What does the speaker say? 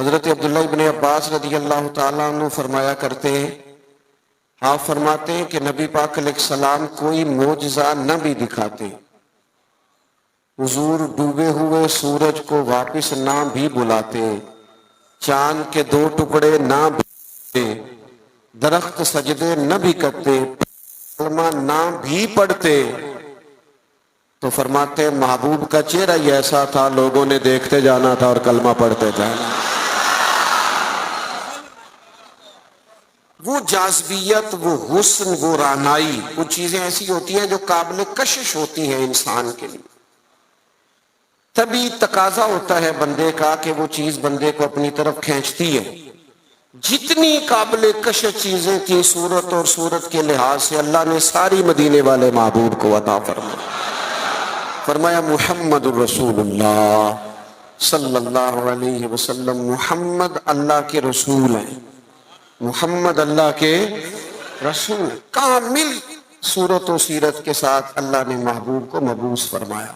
حضرت عبداللہ ابن عباس رضی اللہ تعالیٰ عنہ فرمایا کرتے ہیں، آپ فرماتے ہیں کہ نبی پاک علیہ السلام کوئی معجزہ نہ بھی دکھاتے، حضور ڈوبے ہوئے سورج کو واپس نہ بھی بلاتے، چاند کے 2 ٹکڑے نہ بھی، درخت سجدے نہ بھی کرتے، کلمہ نہ بھی پڑھتے، تو فرماتے ہیں محبوب کا چہرہ ہی ایسا تھا، لوگوں نے دیکھتے جانا تھا اور کلمہ پڑھتے جانا۔ وہ جاذبیت، وہ حسن، وہ رعنائی، وہ چیزیں ایسی ہوتی ہیں جو قابل کشش ہوتی ہیں انسان کے لیے، تبھی تقاضا ہوتا ہے بندے کا کہ وہ چیز بندے کو اپنی طرف کھینچتی ہے۔ جتنی قابل کشش چیزیں تھیں صورت اور صورت کے لحاظ سے، اللہ نے ساری مدینے والے محبوب کو عطا فرمایا محمد الرسول اللہ صلی اللہ علیہ وسلم، محمد اللہ کے رسول ہیں، محمد اللہ کے رسول، کامل صورت و سیرت کے ساتھ اللہ نے محبوب کو مبعوث فرمایا۔